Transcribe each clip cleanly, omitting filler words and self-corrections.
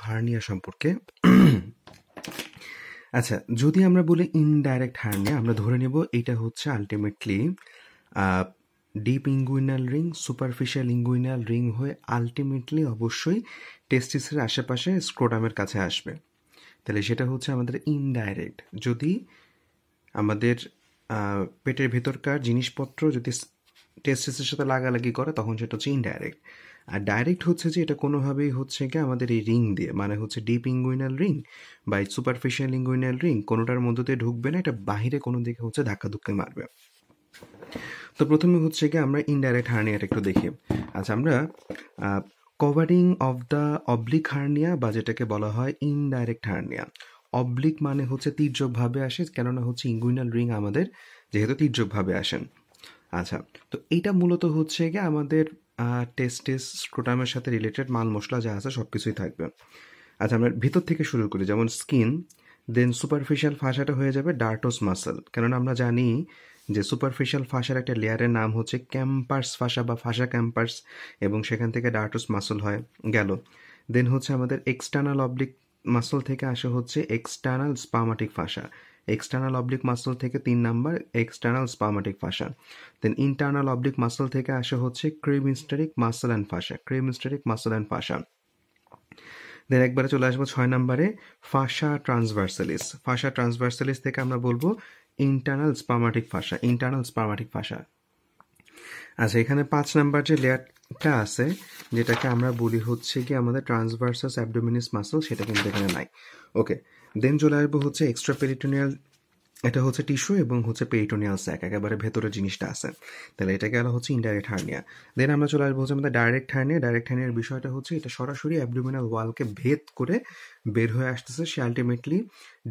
Hernia সম্পর্কে। আচ্ছা, যদি আমরা বলি ইনডাইরেক্ট হার্নিয়া, আমরা ধরে নেব এটা হচ্ছে ultimately deep inguinal ring, superficial inguinal ring হয়ে আলটিমেটলি অবশ্যই টেস্টিসের আশেপাশে স্ক্রোটামের কাছে আসবে। তাহলে সেটা হচ্ছে আমাদের ইনডাইরেক্ট। যদি আমাদের পেটের ভেতরকার জিনিসপত্র যদি টেস্টিসের সাথে লাগালাগি করে তখন সেটা হচ্ছে ইনডাইরেক্ট। আর ডাইরেক্ট হচ্ছে যে এটা কোনোভাবেই হচ্ছে কি আমাদের এই রিং দিয়ে, মানে হচ্ছে ডিপ ইঙ্গুইনাল রিং বা সুপারফিশিয়াল ইঙ্গুইনাল রিং কোনোটার মধ্যে দিয়ে ঢুকবে না, এটা বাহিরে কোনো দিকে হচ্ছে ধাক্কা ধুক্কে মারবে। তো প্রথমে হচ্ছে কি আমরা ইনডাইরেক্ট হার্নিয়াটা একটু দেখি। আচ্ছা, আমরা covering of the oblique hernia বা যেটাকে বলা হয় ইনডাইরেক্ট হার্নিয়া। অবলিক মানে হচ্ছে তির্যকভাবে আসে, কেননা হচ্ছে ইঙ্গুইনাল রিং আমাদের যেহেতু তির্যকভাবে আসেন। আচ্ছা, তো এইটা মূলত হচ্ছে গিয়ে আমাদের টেস্টিস স্ক্রোটামের সাথে রিলেটেড মাল মশলা যা আছে সব কিছুই থাকবে। আচ্ছা, আমরা ভিতর থেকে শুরু করি, যেমন স্কিন, দেন সুপারফিশিয়াল ফাসাটা হয়ে যাবে ডার্টোস মাসল, কেননা আমরা জানি যে সুপারফিশিয়াল ফাসার একটা লেয়ারের নাম হচ্ছে ক্যাম্পার্স ফাসা বা ফাসা ক্যাম্পার্স, এবং সেখান থেকে ডার্টোস মাসল হয় গেল। দেন হচ্ছে আমাদের এক্সটার্নাল অবলিক মাসল থেকে আসে হচ্ছে external spermatic fascia, external oblique muscle থেকে 3 number external spermatic fascia. Then internal oblique muscle থেকে আসে হচ্ছে cremasteric muscle and fascia, cremasteric muscle and fascia. Then একবারে চলে আসবো 6 নাম্বারে ফাসা ট্রান্সভার্সালিস, ফাসা ট্রান্সভার্সালিস থেকে আমরা বলবো ইন্টারনাল স্পামাটিক ফাসা, ইন্টারনাল স্পামাটিক ফাসা। আচ্ছা, এখানে 5 নাম্বার যে লেয়ারটা আছে যেটাকে আমরা বলি হচ্ছে কি আমাদের ট্রান্সভার্সাস অ্যাবডোমিনিস মাসল, সেটা কিন্তু এখানে নাই। ওকে, দেন চলে আসবো হচ্ছে এক্সট্রা পেরিটোনিয়াল, এটা হচ্ছে টিস্যু এবং হচ্ছে পেরিটোনিয়াল স্যাক, একেবারে ভেতরে জিনিসটা আছে। তাহলে এটা গেল হচ্ছে ইনডাইরেক্ট হার্নিয়া। দেন আমরা চলে আসবো হচ্ছে আমাদের ডাইরেক্ট হার্নিয়া। ডাইরেক্ট হার্নিয়ার বিষয়টা হচ্ছে এটা সরাসরি অ্যাবডোমিনাল ওয়ালকে ভেদ করে বের হয়ে আসতেছে, সে আলটিমেটলি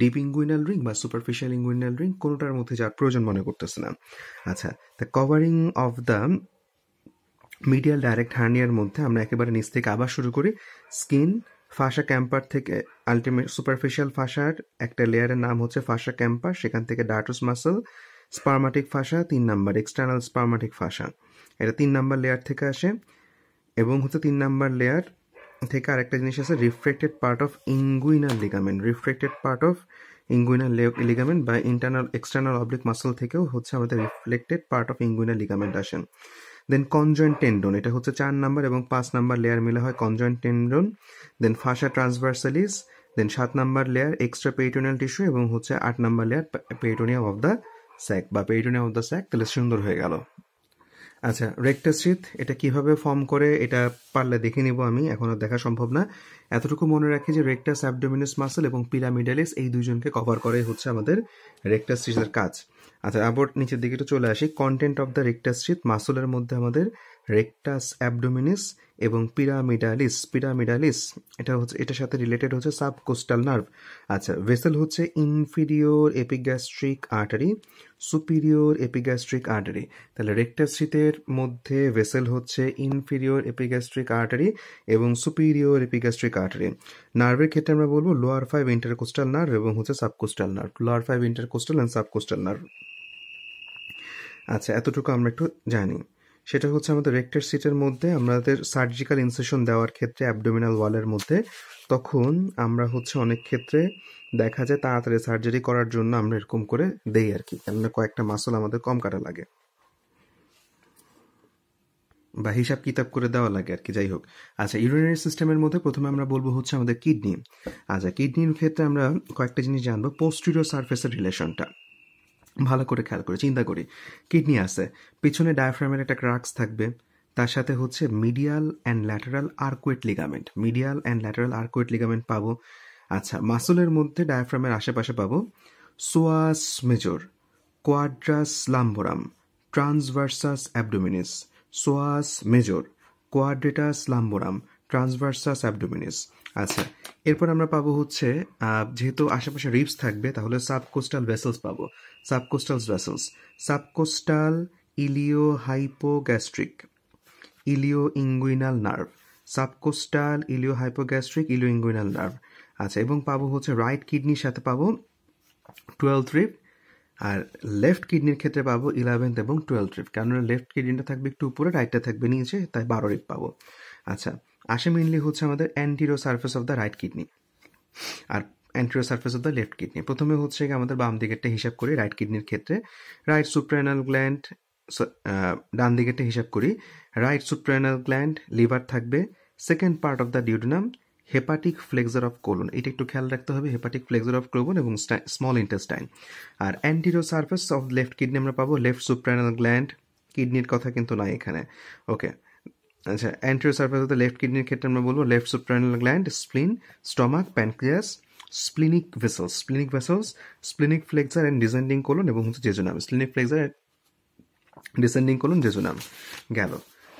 ডিপ ইঙ্গুইনাল রিং বা সুপারফিশিয়াল ইঙ্গুইনাল রিং কোনোটার মধ্যে যার প্রয়োজন মনে করতেছে না। আচ্ছা, the covering of the medial direct হার্নিয়ার মধ্যে আমরা একেবারে নিচ থেকে আবার শুরু করি। স্কিন, ফাসা ক্যাম্পার থেকে আলটিমেট সুপারফিশিয়াল ফাসার একটা লেয়ারের নাম হচ্ছে ফাসা ক্যাম্পার, সেখান থেকে dartos muscle, spermatic fascia 3 number external spermatic fascia, এটা 3 নাম্বার লেয়ার থেকে আসে। এবং হচ্ছে 3 নাম্বার লেয়ার থেকে আরেকটা জিনিস আছে reflected part of inguinal ligament, reflected part of inguinal ligament বা ইন্টারনাল এক্সটার্নাল অবলিক মাসল থেকেও হচ্ছে আমাদের reflected part of inguinal ligament আসেন। দেন কনজয়েন্ট টেন্ডন, এটা হচ্ছে 4 নাম্বার এবং 5 নাম্বার লেয়ার মিলে হয় কনজয়েন্ট টেন্ডন। দেন ফাসা ট্রান্সভার্সালিস, দেন 7 number layer extra peritoneal tissue এবং হচ্ছে 8 number layer peritoneum of the sec বা পেরিটোনিয়াম অফ দ্য স্যাক। তাহলে সুন্দর হয়ে গেল। আচ্ছা, রেক্টাস শীথ এটা কিভাবে ফর্ম করে এটা পারলে দেখে নিব, আমি এখন আর দেখা সম্ভব না। এতটুকু মনে রাখি যে রেক্টাস অ্যাবডোমিনাস মাসল এবং পিরামিডালিস এই দুইজনকে কভার করে হচ্ছে আমাদের রেক্টাস শীথের কাজ। আচ্ছা, আবার নিচের দিকে একটু চলে আসি। কন্টেন্ট অফ দ্য রেক্টাস শীথ, মাসলের মধ্যে আমাদের রেক্টাস অ্যাবডোমিনিস এবং পিরামিডালিস, পিরামিডালিস এটা হচ্ছে এটার সাথে রিলেটেড হচ্ছে সাবকোস্টাল নার্ভ। আচ্ছা, ভেসেল হচ্ছে inferior epigastric artery, superior epigastric artery. তাহলে রেক্টাস শীথের মধ্যে ভেসেল হচ্ছে ইনফিরিয়র এপিগ্যাস্ট্রিক আর্টারি এবং সুপিরিয়র এপিগ্যাস্ট্রিক আর্টারি। নার্ভের ক্ষেত্রে আমরা বলবো লোয়ার 5 ইন্টারকোস্টাল নার্ভ এবং হচ্ছে subcostal nerve, lower 5 intercostal and subcostal nerve. আচ্ছা, এতটুকু আমরা একটু জানি। সেটা হচ্ছে আমাদের রেক্টাস শীথের মধ্যে আমাদের সার্জিক্যাল ইনসেশন দেওয়ার ক্ষেত্রে অ্যাবডোমিনাল ওয়ালের মধ্যে, তখন আমরা হচ্ছে অনেক ক্ষেত্রে দেখা যায় তাড়াতাড়ি সার্জারি করার জন্য আমরা এরকম করে দেই আর কি, কেননা কয়েকটা মাসল আমাদের কম কাটা লাগে বা হিসাব কিতাব করে দেওয়া লাগে আর কি, যাই হোক। আচ্ছা, ইউরিনারি সিস্টেমের মধ্যে প্রথমে আমরা বলবো হচ্ছে আমাদের কিডনি। আচ্ছা, কিডনির ক্ষেত্রে আমরা কয়েকটা জিনিস জানবো। পোস্টেরিয়র সারফেসের রিলেশনটা ভালো করে খেয়াল করে চিন্তা করি। কিডনি আছে, পিছনে ডায়াফ্রামের একটা ক্রাক্স থাকবে, তার সাথে হচ্ছে medial and lateral arcuate ligament, medial and lateral arcuate ligament পাবো। আচ্ছা, মাসলের মধ্যে ডায়াফ্রামের আশেপাশে পাবো psoas major, quadratus lumborum, transversus abdominis, psoas major, quadratus lumborum, transversus abdominis. আচ্ছা, এরপর আমরা পাবো হচ্ছে যেহেতু আশেপাশে রিবস থাকবে তাহলে সাবকোস্টাল ভেসেলস পাবো, subcostal vessels, subcostal ইলিও hypogastric, ইলিও inguinal nerve, subcostal ইলিও hypogastric, ইলিও inguinal nerve. আচ্ছা, এবং পাবো হচ্ছে রাইট কিডনির সাথে পাবো 12th রিব, আর লেফট কিডনির ক্ষেত্রে পাবো 11th এবং 12th রিব, কারণ লেফট কিডনিটা থাকবে একটু উপরে, রাইটটা থাকবে নিচে, তাই 12 রিব পাবো। আচ্ছা, আসে মেইনলি হচ্ছে আমাদের anterior surface of the right kidney আর anterior surface of the left kidney. প্রথমে হচ্ছে আমাদের বাম দিকেরটা হিসাব করি রাইট কিডনির ক্ষেত্রে, রাইট সুপ্রারেনাল গ্ল্যান্ড, ডান দিকেরটা হিসাব করি, রাইট সুপ্রারেনাল গ্ল্যান্ড, লিভার থাকবে, second part of the duodenum, hepatic flexure of colon, এটা একটু খেয়াল রাখতে হবে, হেপাটিক ফ্লেক্সার অফ কোলন এবং স্মল ইন্টেস্টাইন। আর anterior surface of left kidney আমরা পাবো লেফট সুপ্রারেনাল গ্ল্যান্ড, কিডনির কথা কিন্তু নাই এখানে, ওকে। আচ্ছা, anterior surface of the left কিডনির ক্ষেত্রে আমরা বলবো left suprarenal gland, spleen, stomach, pancreas, splenic vessels, splenic flexure and descending colon এবং হচ্ছে jejunum, splenic flexure descending colon jejunum গেল।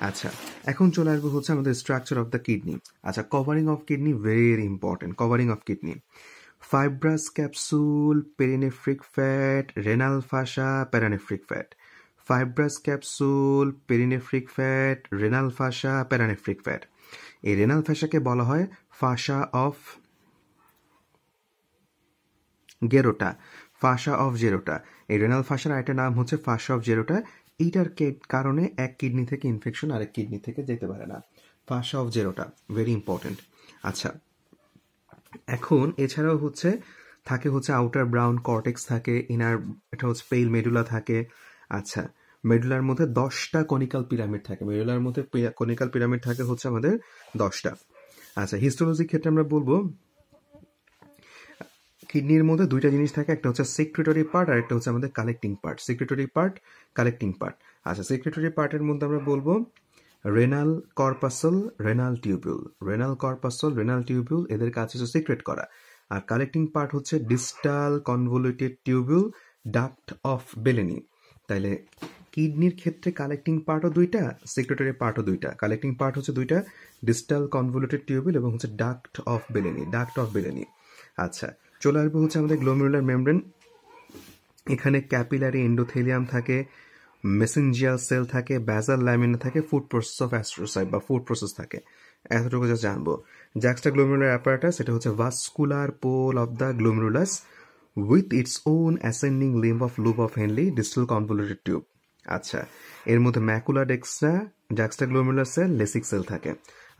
আচ্ছা, এখন চলে আসবো হচ্ছে আমাদের স্ট্রাকচার অফ দ্য কিডনি। আচ্ছা, covering of kidney very important. Covering of kidney, fibrous capsule, perinephric fat, renal fascia, paranephric fat. Fibrous capsule, perinephric fat, renal fascia, paranephric fat. এই renal ফাসাকে বলা হয় ফাসা অফ গেরোটা, ফাসা অফ জেরোটা। এই renal phasor আরেকটা নাম হচ্ছে ফাসা of জেরোটা। এইটার কারণে এক কিডনি থেকে ইনফেকশন আরেক কিডনি থেকে যেতে পারে না, ফাসা অফ জেরোটা, ভেরি ইম্পর্টেন্ট। আচ্ছা, এখন এছাড়াও হচ্ছে থাকে হচ্ছে আউটার ব্রাউন কর্টেক্স থাকে, ইনার এটা হচ্ছে পেইল মেডুলা থাকে। আচ্ছা, মেডুলার মধ্যে 10টা কনিক্যাল পিরামিড থাকে, মেডুলার মধ্যে কনিক্যাল পিরামিড থাকে হচ্ছে আমাদের 10টা। আচ্ছা, হিস্টোলজির ক্ষেত্রে আমরা বলবো কিডনির মধ্যে দুইটা জিনিস থাকে, একটা হচ্ছে সেক্রেটরি পার্ট আর একটা হচ্ছে আমাদের collecting part. Secretory part, collecting part. আচ্ছা, সেক্রেটরি পার্টের মধ্যে আমরা বলবো renal corpuscle, renal tubule, renal corpuscle, renal tubule, এদের কাজ হচ্ছে সিক্রেট করা। আর কালেক্টিং পার্ট হচ্ছে distal convoluted tubule, duct of Bellini. তাইলে কিডনির ক্ষেত্রে কালেক্টিং পার্টও দুইটা, সেক্রেটরি পার্টও দুইটা। কালেক্টিং পার্ট হচ্ছে দুইটা, ডিস্টাল কনভলিউটেড টিউবিউল এবং হচ্ছে duct of Bellini, duct of Bellini. আচ্ছা, চলে আসবো হচ্ছে আমাদের গ্লোমেরুলার মেমব্রেন। এখানে ক্যাপিলারি এন্ডোথেলিয়াম থাকে, মেসেঞ্জিয়াল সেল থাকে, ব্যাজাল ল্যামিনা থাকে, ফুড প্রসেস অফ অ্যাস্ট্রোসাইট বা ফুড প্রসেস থাকে। এতটুকু যা জানবো। জ্যাক্সটা গ্লোমেরুলার অ্যাপারেটাস, এটা হচ্ছে vascular pole of the glomerulus with its own ascending limb of loop of Henle, distal convoluted tube. আচ্ছা, এর মধ্যে ম্যাকুলা ডেক্সট্রা, juxta glomerular cell, lacis sell থাকে।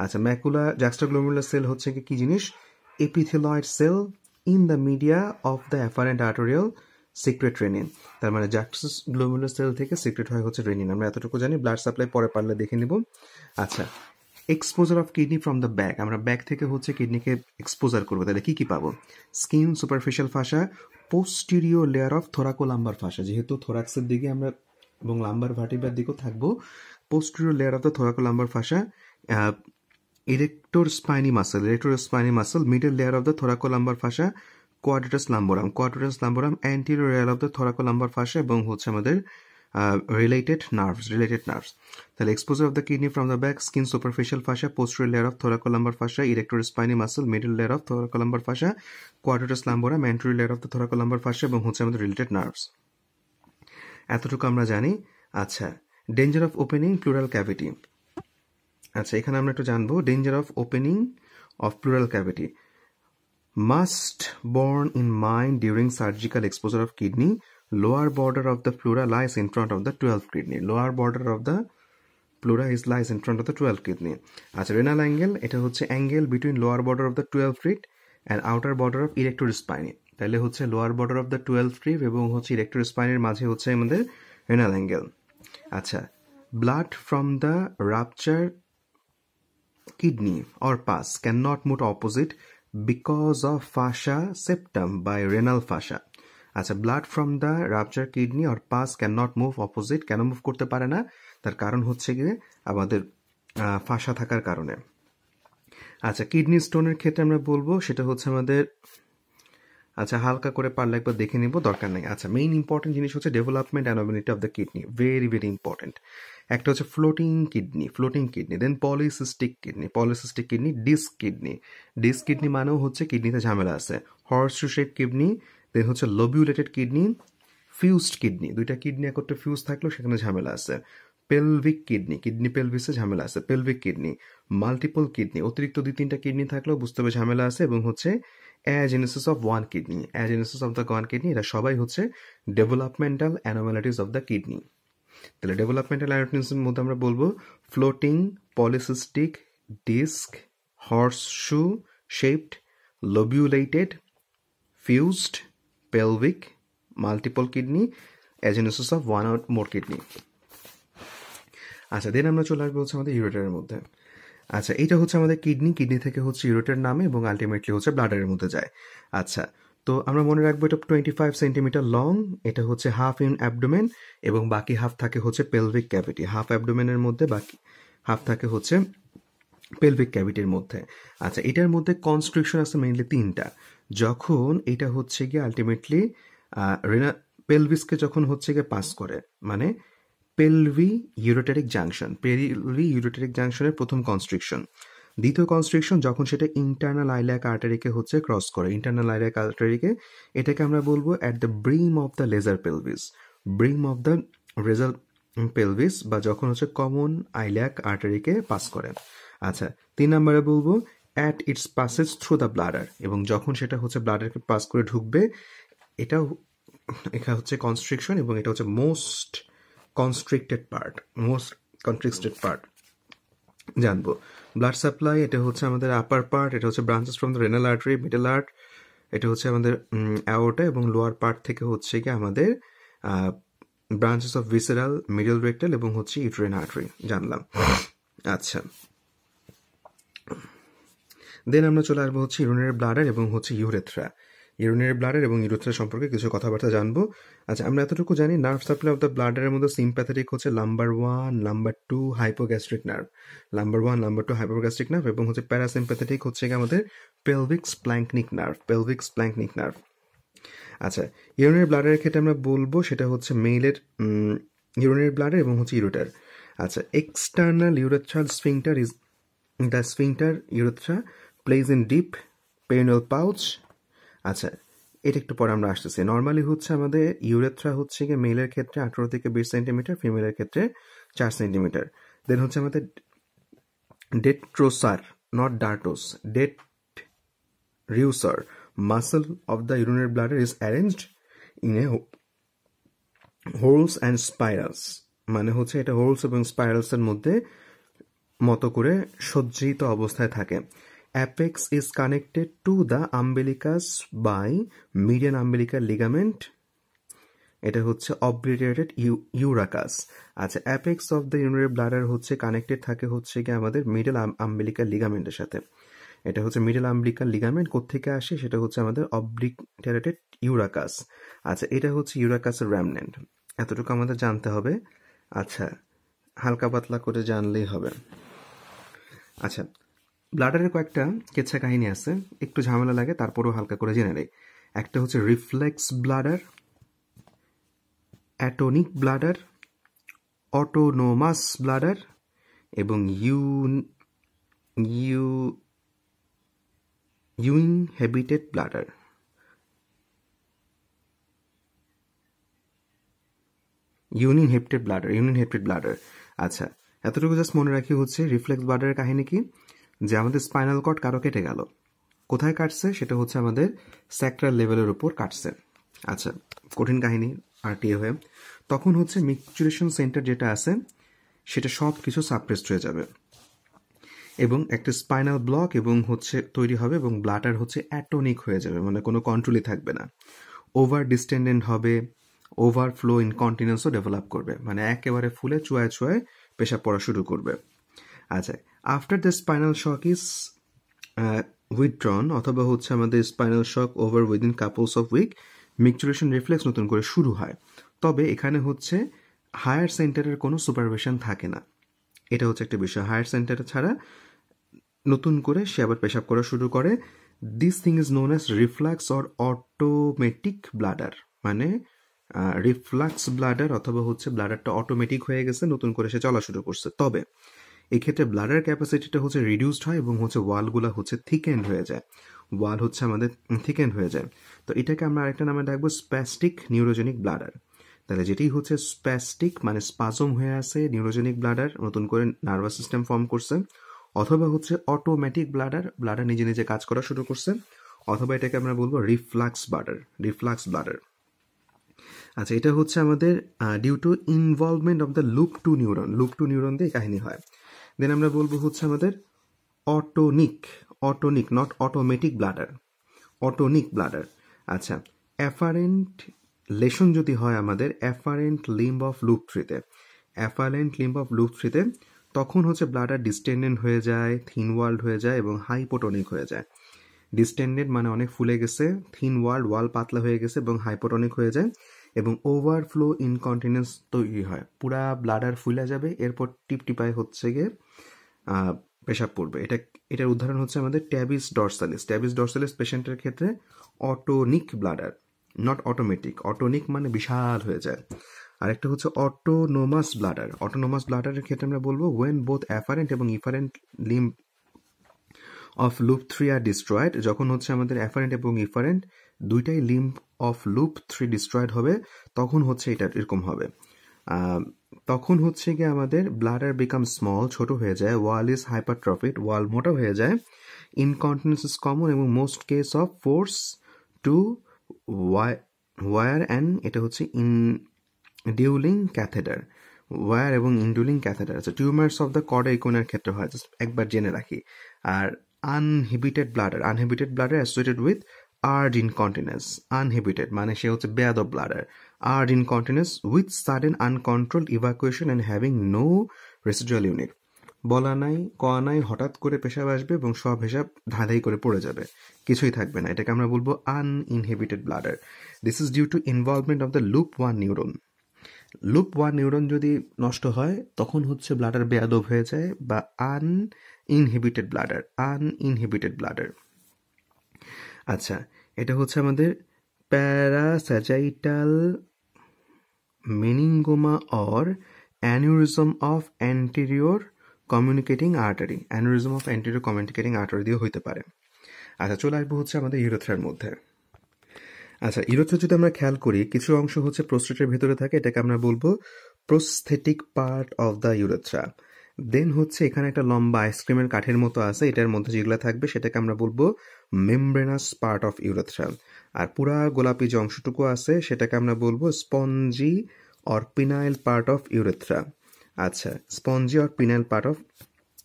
আচ্ছা, ম্যাকুলা জ্যাক্সটা গ্লোমেরুলার সেল হচ্ছে কি জিনিস? Epithelioid cell in the media of the afferent arteriole secrete renin. তার মানে জ্যাক্সাস গ্লোমেরুলার সেল থেকে সিক্রেট হয় হচ্ছে রেনিন, আমরা এতটুকু জানি। ব্লাড সাপ্লাই পরে পারলে দেখে নিব। আচ্ছা, exposure of kidney from the back, আমরা ব্যাক থেকে হচ্ছে কিডনিকে এক্সপোজার করবো, তাহলে কি কি পাবো? Skin, superficial fascia, posterior layer of thoraco lumbar fascia, যেহেতু থোরাক্সের দিকে আমরা এবং লাম্বার ভার্টিব্রার দিকেও থাকবো, posterior layer of the thoraco lumbar fascia, erector spiny muscle, middle layer of the thoracolumbar fascia, quadratus lumborum, anterior layer of the thoracolumbar fascia এবং হচ্ছে আমাদের related nerves. তাহলে exposure of the kidney from the back, skin, superficial fascia, posterior layer of thoracolumbar fascia, erector spiny muscle, middle layer of thoracolumbar fascia, quadratus lumborum, anterior layer of the thoracolumbar fascia এবং হচ্ছে আমাদের related nerves। এতটুকু আমরা জানি। আচ্ছা, danger of opening pleural cavity। আচ্ছা, এখানে আমরা একটু জানবো danger of opening of pleural cavity. Must borne in mind during surgical exposure of kidney, lower border of the pleura lies in front of the 12th kidney. Lower border of the pleura lies in front of the 12th kidney. আচ্ছা, renal angle, এটা হচ্ছে angle between lower border of the 12th rib and outer border of erector spiny. তাহলে হচ্ছে lower border of the 12th rib এবং হচ্ছে erector স্পাইনের মাঝে হচ্ছে আমাদের রেনাল অ্যাঙ্গেল। আচ্ছা, blood from the rupture kidney or pus cannot move opposite because of fascia septum by renal fascia. আচ্ছা, blood from the ruptured kidney or pus cannot move opposite, কেন move করতে পারে না? তার কারণ হচ্ছে গিয়ে আমাদের ফাসা থাকার কারণে। আচ্ছা, কিডনি স্টোনের ক্ষেত্রে আমরা বলবো সেটা হচ্ছে আমাদের, আচ্ছা হালকা করে পারলে একবার দেখে নিব, দরকার নেই। আচ্ছা, মেইন ইম্পর্টেন্ট জিনিস হচ্ছে development anomaly of the kidney, very very important. একটা হচ্ছে floating kidney, then polycystic kidney, disc kidney মানেও হচ্ছে কিডনিতে ঝামেলা আছে, হর্সশু শেপ কিডনি, দেন হচ্ছে লোবিউলেটেড কিডনি, ফিউজড কিডনি, দুইটা কিডনি একত্রে ফিউজ থাকলেও সেখানে ঝামেলা আছে। পেলভিক কিডনি পেলভিসে ঝামেলা আছে, পেলভিক কিডনি। মাল্টিপল কিডনি, অতিরিক্ত 2-3টা কিডনি থাকলেও বুঝতে হবে ঝামেলা আছে। এবং হচ্ছে agenesis of the one kidney, এরা সবাই হচ্ছে ডেভেলপমেন্টাল অ্যানোমালিটিস অফ দ্য কিডনি। তাহলে ডেভেলপমেন্টাল অ্যানোমালিটিসের মধ্যে আমরা বলবো floating, polycystic, disc, horseshoe shaped, lobulated, fused, pelvic, multiple kidney, agenesis of one or more kidney. আচ্ছা, দেন আমরা চলে আসবো হচ্ছে আমাদের ইউরেটারের মধ্যে। আচ্ছা, এটা হচ্ছে আমাদের কিডনি থেকে হচ্ছে ইউরেটার নামে এবং আলটিমেটলি হচ্ছে ব্লাডারের মধ্যে যায়। আচ্ছা, তো আমরা মনে রাখবো এটা 25 সেন্টিমিটার লং, এটা হচ্ছে হাফ ইন অ্যাবডোমেন এবং বাকি হাফ থাকে হচ্ছে পেলভিক ক্যাভিটি। হাফ অ্যাবডোমেনের মধ্যে বাকি হাফ থাকে হচ্ছে পেলভিক ক্যাভিটির মধ্যে। আচ্ছা, এটার মধ্যে কনস্ট্রিকশন আছে মেইনলি 3টা। যখন এটা হচ্ছে গিয়ে আলটিমেটলি পেলভিসকে যখন হচ্ছে গিয়ে পাস করে, মানে পেলভি ইউরেটারিক জাংশনের প্রথম কনস্ট্রিকশন। দ্বিতীয় কনস্ট্রিকশন যখন সেটা ইন্টারনাল আইলিয়াক আর্টারিকে হচ্ছে ক্রস করে, ইন্টারনাল আইলিয়াক আর্টারিকে, এটাকে আমরা বলবো at the brim of the lesser pelvis, বা যখন হচ্ছে কমন আইলিয়াক আর্টারিকে পাস করে। আচ্ছা, 3 নম্বরে বলবো at its passage through the bladder, এবং যখন সেটা হচ্ছে ব্লাডারকে পাস করে ঢুকবে, এটা হচ্ছে কনস্ট্রিকশন এবং এটা হচ্ছে মোস্ট কনস্ট্রিক্টেড পার্ট জানবো। ব্লাড সাপ্লাই, এটা হচ্ছে আমাদের আপার পার্ট, এটা হচ্ছে branches from the renal artery, middle art, এটা হচ্ছে আমাদের অ্যাওর্টা, এবং লোয়ার পার্ট থেকে হচ্ছে কি আমাদের branches of visceral, middle rectal এবং হচ্ছে ইউটেরাইন আর্টারি জানলাম। আচ্ছা, দেন আমরা চলে আসবো হচ্ছে ইউরিনারি ব্লাডার এবং হচ্ছে ইউরেথ্রা। ইউরিনারি ব্লাডার এবং ইউরেথ্রা সম্পর্কে কিছু কথাবার্তা জানবো। আচ্ছা, আমরা এতটুকু জানি নার্ভ সাপ্লাই অফ দ্য ব্লাডারের মধ্যে সিম্প্যাথেটিক হচ্ছে number 1, number 2 hypogastric nerve, number 2 hypogastric nerve, এবং হচ্ছে প্যারাসিম্প্যাথেটিক হচ্ছে কি আমাদের পেলভিক স্প্ল্যাঙ্কনিক নার্ভ। আচ্ছা, ইউরিনারি ব্লাডারের ক্ষেত্রে আমরা বলবো সেটা হচ্ছে মেলের ইউরিনারি ব্লাডার এবং হচ্ছে ইউরেটার। আচ্ছা, external urethral sphincter is the sphincter urethrae placed in deep perineal pouch. আচ্ছা, এটা একটু পরে আমরা আসতেছি। নর্মালি হচ্ছে আমাদের ইউরেথ্রা হচ্ছে গিয়ে মেলের ক্ষেত্রে 18 থেকে 20 সেন্টিমিটার, ফিমেলের ক্ষেত্রে 4 সেন্টিমিটার। দেন হচ্ছে আমাদের ডেট্রোসার, not ডার্টোস, ডেটরিউসার muscle of the urinary bladder is arranged in a holes and spirals, মানে হচ্ছে এটা হোলস এবং স্পাইরালস এর মধ্যে মতো করে সজ্জিত অবস্থায় থাকে। Apex is connected to the umbilicus by median umbilical ligament, এটা হচ্ছে অব্লিটেটেড ইউরাকাস। আচ্ছা, apex of the urinary bladder হচ্ছে কানেক্টেড থাকে হচ্ছে কি আমাদের মিডল আম্বিলিকাল লিগামেন্টের সাথে। এটা হচ্ছে মিডল আম্বিলিকাল লিগামেন্ট কোত্থেকে আসে, সেটা হচ্ছে আমাদের অব্লিটেটেড ইউরাকাস। আচ্ছা, এটা হচ্ছে ইউরাকাসের র্যামনেন্ট, এতটুকু আমাদের জানতে হবে। আচ্ছা, হালকা পাতলা করে জানলেই হবে। আচ্ছা, ব্লাডারের কয়েকটা কেচ্ছা কাহিনী আছে, একটু ঝামেলা লাগে, তারপরেও হালকা করে জেনে নেই। একটা হচ্ছে reflex bladder, atonic bladder, autonomous bladder এবং ইনহেবিটেড ব্লাডার। Uninhibited bladder. আচ্ছা, এতটুকু জাস্ট মনে রাখি হচ্ছে রিফ্লেক্স ব্লাডারের কাহিনী কি, যে আমাদের স্পাইনাল কর্ড কারো কেটে গেল, কোথায় কাটছে, সেটা হচ্ছে আমাদের স্যাক্রাল লেভেলের উপর কাটছে। আচ্ছা, কঠিন কাহিনী আরটিএ হয়ে, তখন হচ্ছে মিকচুরেশন সেন্টার যেটা আছে সেটা সব কিছু সাপ্রেসড হয়ে যাবে এবং একটা স্পাইনাল ব্লক এবং হচ্ছে তৈরি হবে এবং ব্লাডার হচ্ছে অ্যাটোনিক হয়ে যাবে, মানে কোনো কন্ট্রোলই থাকবে না। ওভার ডিস্টেন্ডেন্ট হবে, ওভারফ্লো ইনকন্টিনেন্সও ডেভেলপ করবে, মানে একেবারে ফুলে চুয়ায় পেশাব পড়া শুরু করবে। আচ্ছা, after the spinal shock is withdrawn, অথবা হচ্ছে আমাদের spinal shock over within couples of week, micturition reflex নতুন করে শুরু হয়। তবে এখানে হচ্ছে হায়ার সেন্টারের কোনো সুপারভিশন থাকে না, এটা হচ্ছে একটা বিষয়। হায়ার সেন্টার ছাড়া নতুন করে সে আবার পেশাব করা শুরু করে। This thing is known as reflux or automatic bladder, মানে রিফ্লাক্স ব্লাডার অথবা হচ্ছে ব্লাডারটা অটোমেটিক হয়ে গেছে, নতুন করে সে চলা শুরু করছে। তবে এক্ষেত্রে ব্লাডার ক্যাপাসিটিটা হচ্ছে রিডিউসড হয় এবং হচ্ছে ওয়ালগুলো হচ্ছে থিকেন্ড হয়ে যায়, ওয়াল হচ্ছে আমাদের থিকেন্ড হয়ে যায়। তো এটাকে আমরা আরেকটা নামে ডাকবো স্প্যাস্টিক নিউরোজেনিক ব্লাডার। তাহলে যেটি হচ্ছে স্প্যাস্টিক মানে স্পাজম হয়ে আছে, নিউরোজেনিক ব্লাডার নতুন করে নার্ভাস সিস্টেম ফর্ম করছে, অথবা হচ্ছে অটোমেটিক ব্লাডার নিজে নিজে কাজ করা শুরু করছে, অথবা এটাকে আমরা বলবো রিফ্লাক্স ব্লাডার। আচ্ছা, এটা হচ্ছে আমাদের due to involvement of the loop two neuron দিয়ে কাহিনী হয়। দেন আমরা বলবো হচ্ছে আমাদের atonic, atonic not automatic bladder, atonic bladder. আচ্ছা, অ্যাফারেন্ট লেশন যদি হয় আমাদের অ্যাফারেন্ট লিম্ব অফ লুপ থ্রিতে, অ্যাফারেন্ট লিম্ব অফ লুপ থ্রিতে, তখন হচ্ছে ব্লাডার ডিস্টেন্ডেন্ট হয়ে যায়, থিন ওয়াল্ড হয়ে যায় এবং হাইপোটনিক হয়ে যায়। ডিস্টেন্ডেড মানে অনেক ফুলে গেছে, থিন ওয়াল ওয়াল পাতলা হয়ে গেছে এবং হাইপোটনিক হয়ে যায় এবং ওভারফ্লো ইনকন্টিনেন্স তৈরি হয়, পুরা ব্লাডার ফুলে যাবে, এরপর টিপটিপায় হচ্ছে গিয়ে পেশাব পড়বে। এটার উদাহরণ হচ্ছে আমাদের ট্যাবিস ডরসালিস। ট্যাবিস ডরসালিস পেশেন্টের ক্ষেত্রে অটোনিক ব্লাডার, নট অটোমেটিক। অটোনিক মানে বিশাল হয়ে যায়। আরেকটা হচ্ছে অটোনোমাস ব্লাডার। অটোনোমাস ব্লাডারের ক্ষেত্রে আমরা বলবো ওয়েন বোথ অ্যাফারেন্ট এবং efferent limb of loop three are destroyed, যখন হচ্ছে আমাদের অ্যাফারেন্ট এবং ইফারেন্ট দুইটাই limb of loop three destroyed হবে, তখন হচ্ছে এটা এরকম হবে। তখন হচ্ছে গিয়ে আমাদের ব্লাডার বিকাম স্মল, ছোট হয়ে যায়, ওয়াল ইজ হাইপারট্রফিড, ওয়াল মোটা হয়ে যায়, ইনকন্টিনেন্স ইজ কমন এবং most case of force to war and এটা হচ্ছে ইনডিউলিং ক্যাথেটার, ওয়ার এবং ইনডিউলিং ক্যাথেটার। আচ্ছা, টিউমার্স অফ দ্য কর্ডা ইকোনার ক্ষেত্রে হয়, জাস্ট একবার জেনে রাখি। আর uninhibited bladder associated with urge incontinence. Uninhibited মানে সে হচ্ছে বেয়াদব bladder. Urge incontinence with sudden uncontrolled evacuation and having no residual unit. বলা নাই কয়া নাই, হঠাৎ করে পেশাব আসবে এবং সব হিসাব ধাঁধাই করে পড়ে যাবে, কিছুই থাকবে না। এটাকে আমরা বলবো uninhibited bladder. This is due to involvement of the loop one neuron. Loop one neuron যদি নষ্ট হয় তখন হচ্ছে ব্লাডার বেয়াদব হয়ে যায় বা আনইনহিবিটেড ব্লাডার। আচ্ছা, এটা হচ্ছে আমাদের parasagittal meningioma or aneurysm of anterior communicating artery. Aneurysm of anterior communicating artery দিয়ে হইতে পারে। আচ্ছা, চলে আসবো হচ্ছে আমাদের ইউরেথ্রার মধ্যে। আচ্ছা, ইউরেথ্রা যদি আমরা খেয়াল করি, কিছু অংশ হচ্ছে প্রোস্টেটের ভেতরে থাকে, এটাকে আমরা বলবো prostatic part of the urethra. Then হচ্ছে এখানে একটা লম্বা আইসক্রিমের কাঠের মতো আছে, এটার মধ্যে যেগুলো থাকবে সেটাকে আমরা বলবো মেমব্রেনাস পার্ট অফ ইউরেথ্রা। আর পুরা গোলাপি যে অংশটুকু আছে সেটাকে আমরা বলবো spongy or penile part of urethra. আচ্ছা, spongy or penile part of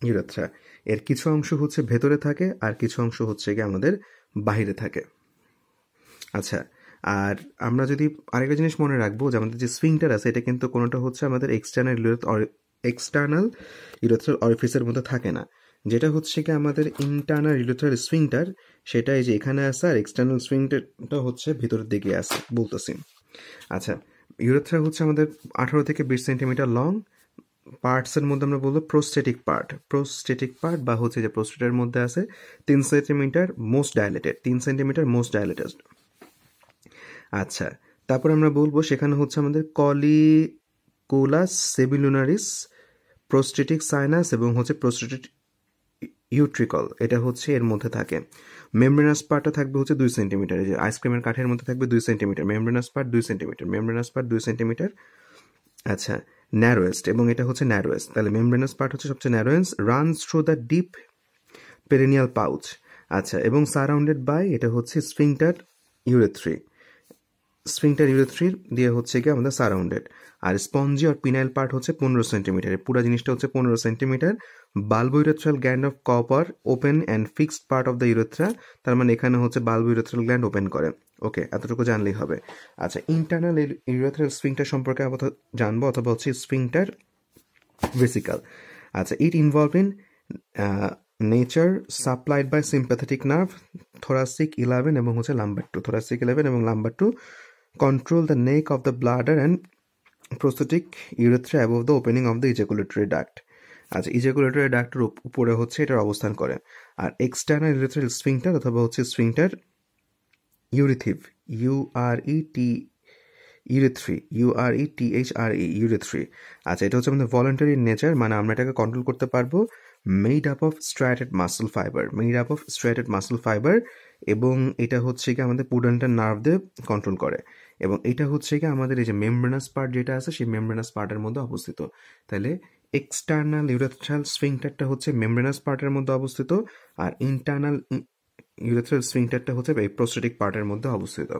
urethra. এর কিছু অংশ হচ্ছে ভেতরে থাকে আর কিছু অংশ হচ্ছে গিয়ে আমাদের বাইরে থাকে। আচ্ছা, আর আমরা যদি আরেকটা জিনিস মনে রাখবো যে আমাদের যে স্ফিংটার আছে এটা কিন্তু কোনোটা হচ্ছে আমাদের এক্সটার্নাল ইউরেথ্রাল অরিফিসের মধ্যে থাকে না। যেটা হচ্ছে কি আমাদের ইন্টারনাল ইউরেথ্রাল স্ফিংটার, সেটা এই যে এখানে আছে, আর এক্সটার্নাল স্ফিংটারটা হচ্ছে ভিতরের দিকে আছে বলতেছি। আচ্ছা, ইউরেথ্রা হচ্ছে আমাদের 18 থেকে 20 সেন্টিমিটার লং। পার্টসের মধ্যে আমরা বলবো প্রোস্টেটিক পার্ট বা হচ্ছে যে প্রোস্টেটের মধ্যে আছে 3 সেন্টিমিটার মোস্ট ডাইলেটেড। আচ্ছা, তারপর আমরা বলবো সেখানে হচ্ছে আমাদের কলিকুলাস সেবিলুনারিস, প্রোস্টেটিক সাইনাস এবং হচ্ছে প্রোস্টেটিক ইউট্রিকল, এটা হচ্ছে এর মধ্যে থাকে। মেমব্রেনাস পার্টটা থাকবে হচ্ছে 2 সেন্টিমিটার, এই যে আইসক্রিমের কাঠের মধ্যে থাকবে 2 সেন্টিমিটার, মেমব্রেনাস পার্ট 2 সেন্টিমিটার। আচ্ছা, ন্যারোয়েস্ট, এবং এটা হচ্ছে ন্যারোয়েস্ট, তাহলে মেমব্রেনাস পার্ট হচ্ছে সবচেয়ে narrowest, runs through the deep perineal pouch. আচ্ছা, এবং সারাউন্ডেড বাই এটা হচ্ছে স্ফিংটার ইউরেথ্রি দিয়ে হচ্ছে কি আমাদের সারাউন্ডেড। আর স্পঞ্জি আর পিনাইল পার্ট হচ্ছে 15 সেন্টিমিটার, পুরো জিনিসটা হচ্ছে 15 centimetre. Bulbourethral gland of Cowper open and fixed part of the urethra, তার মানে এখানে হচ্ছে বাল্বোইউরেথ্রাল গ্ল্যান্ড ওপেন করে। ওকে, এতটুকু জানলেই হবে। আচ্ছা, ইন্টারনাল ইউরেথ্রাল স্ফিংটার সম্পর্কে জানবো, অথবা হচ্ছে স্ফিংটার ভেসিকাল। আচ্ছা, it involve in nature supplied by sympathetic nerve thoracic 11 এবং হচ্ছে লাম্বার 2, thoracic 11 এবং lumbar 2 control the neck of the bladder and prosthetic urethra above the opening of the ejaculatory duct. আচ্ছা, ejaculatory ডাক্টের উপরে হচ্ছে এটার অবস্থান করে। আর এক্সটার্নাল ইউরেথ্রাল স্ফিংটার অথবা হচ্ছে স্ফিংটার ইউরিথিভ, ইউরেথ্রি। আচ্ছা, এটা হচ্ছে আমাদের ভলান্টারি নেচার, মানে আমরা এটাকে কন্ট্রোল করতে পারবো। Made up of striated muscle fibre, এবং এটা হচ্ছে কি আমাদের পুডেন্টাল নার্ভ দিয়ে কন্ট্রোল করে, এবং এটা হচ্ছে কি আমাদের এই যে মেমব্রেনাস পার্ট যেটা আছে সেই মেমব্রেনাস পার্টের মধ্যে অবস্থিত। তাহলে এক্সটার্নাল ইউরেথ্রাল স্ফিংটারটা হচ্ছে মেমব্রেনাস পার্টের মধ্যে অবস্থিত, আর ইন্টারনাল ইউরেথ্রাল স্ফিংটারটা হচ্ছে এই প্রোস্টেটিক পার্টের মধ্যে অবস্থিত।